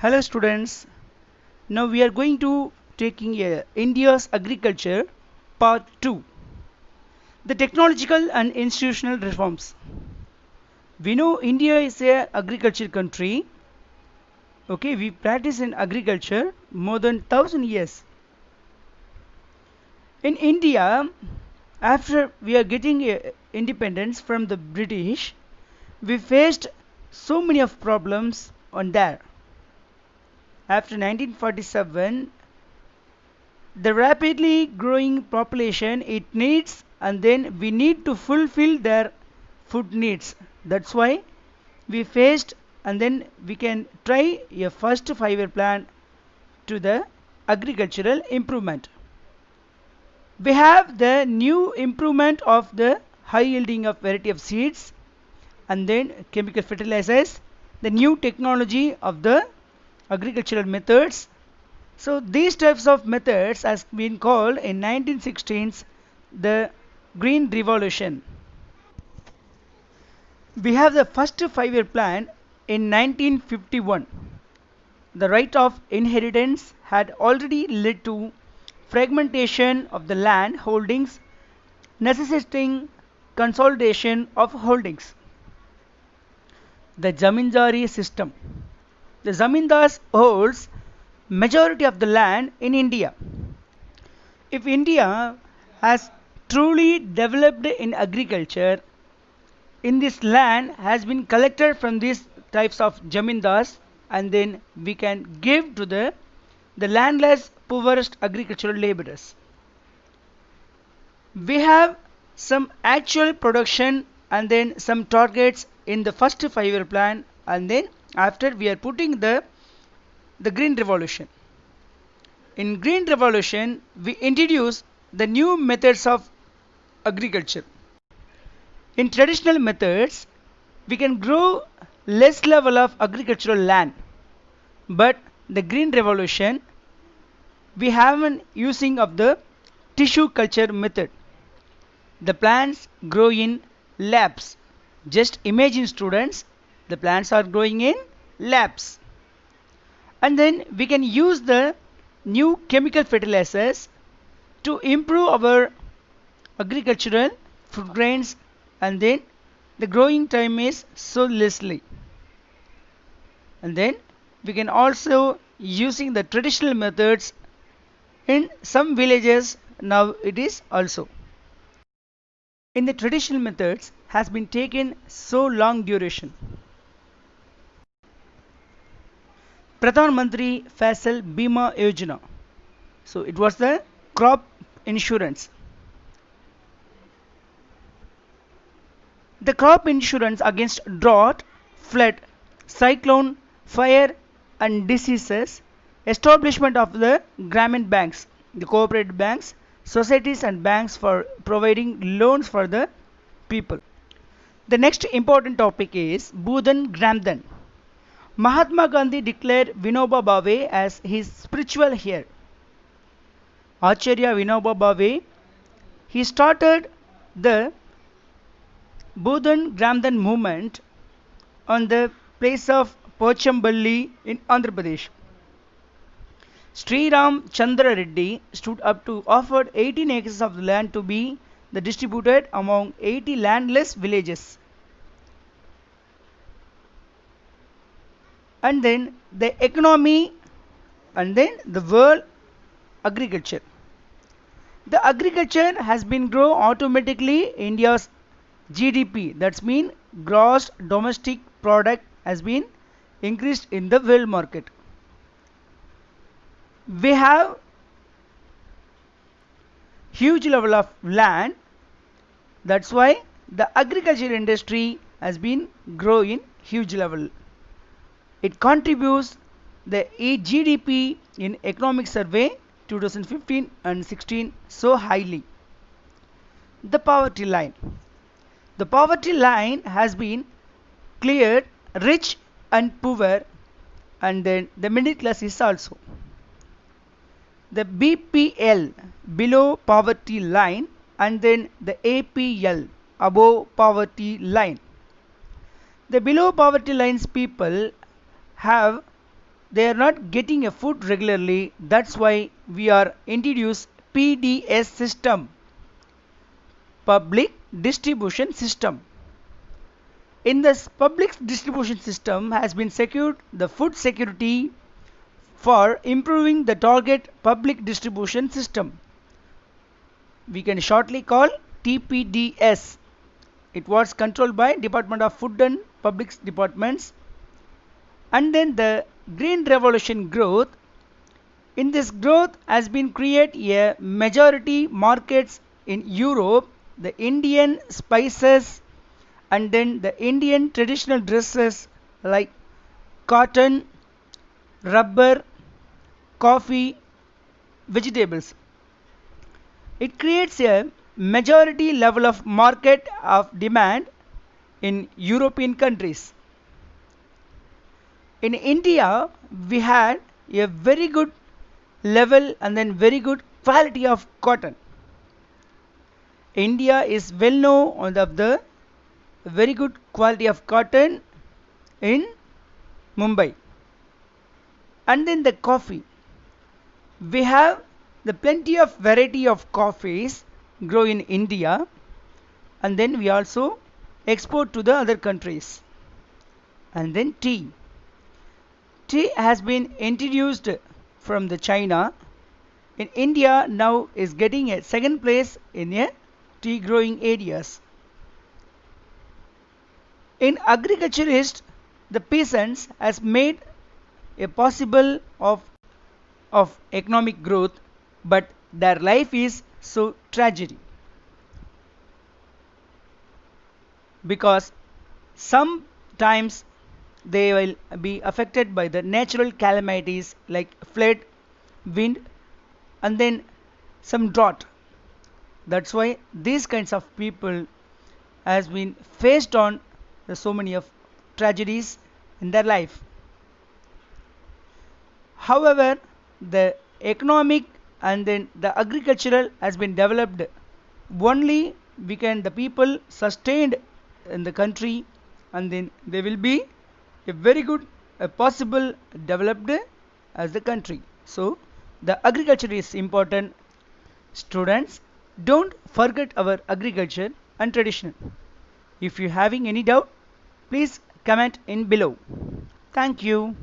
Hello students. Now we are going to taking India's agriculture part 2. The technological and institutional reforms. We know India is a agriculture country. Okay, we practice in agriculture more than 1000 years. In India, after we are getting independence from the British, we faced so many of problems on there. After 1947, the rapidly growing population it needs, and then we need to fulfill their food needs. That's why we faced, and then we can try a first 5-year plan to the agricultural improvement. We have the new improvement of the high yielding of variety of seeds, and then chemical fertilizers, the new technology of the agricultural methods. So these types of methods has been called in 1916s the Green Revolution. We have the first 5-year plan in 1951. The right of inheritance had already led to fragmentation of the land holdings, necessitating consolidation of holdings. The Zamindari system. The Zamindars holds majority of the land in India. If India has truly developed in agriculture, in this land has been collected from these types of jamindars, and then we can give to the landless poorest agricultural laborers. We have some actual production and then some targets in the first 5-year plan, and then after we are putting the Green Revolution. In Green Revolution, we introduce the new methods of agriculture. In traditional methods, we can grow less level of agricultural land, but the Green Revolution, we have an using of the tissue culture method. The plants grow in labs. Just imagine students, the plants are growing in labs. And then we can use the new chemical fertilizers to improve our agricultural food grains, and then the growing time is so lessly. And then we can also using the traditional methods in some villages now it is also. In the traditional methods has been taken so long duration. Pradhan Mantri Fasal Bima Yojana. So it was the crop insurance. The crop insurance against drought, flood, cyclone, fire and diseases, establishment of the Gramin banks, the cooperative banks, societies and banks for providing loans for the people. The next important topic is Budhan Gramdhan. Mahatma Gandhi declared Vinoba Bhave as his spiritual heir. Acharya Vinoba Bhave, he started the Budhan Gramdhan movement on the place of Pochambally in Andhra Pradesh. Sri Ram Chandra Reddy stood up to offer 18 acres of land to be distributed among 80 landless villages. And then the economy, and then the world agriculture. The agriculture has been grow automatically. India's GDP, that's mean gross domestic product, has been increased in the world market. We have huge level of land, that's why the agriculture industry has been growing huge level. It contributes the GDP in economic survey 2015 and 16 so highly. The poverty line. The poverty line has been cleared, rich and poor, and then the middle class is also. The BPL, below poverty line, and then the APL, above poverty line. The below poverty lines people have they are not getting a food regularly. That's why we are introduced PDS system, public distribution system. In this public distribution system has been secured the food security for improving the target public distribution system. We can shortly call TPDS. It was controlled by Department of Food and Public Departments. And then the Green Revolution growth. In this growth has been create a majority markets in Europe, the Indian spices and then the Indian traditional dresses like cotton, rubber, coffee, vegetables. It creates a majority level of market of demand in European countries. In India, we had a very good level and then very good quality of cotton. India is well known of the very good quality of cotton in Mumbai. And then the coffee. We have the plenty of variety of coffees grow in India, and then we also export to the other countries. And then tea. Tea has been introduced from the China. In India now is getting a second place in a tea growing areas. In agriculturist, the peasants has made a possible of economic growth, but their life is so tragedy because sometimes they will be affected by the natural calamities like flood, wind, and then some drought. That's why these kinds of people has been faced on so many of tragedies in their life. However, the economic and then the agricultural has been developed only we can the people sustained in the country, and then they will be a very good possible developed as the country. So the agriculture is important. Students, don't forget our agriculture and tradition. If you having any doubt, please comment in below. Thank you.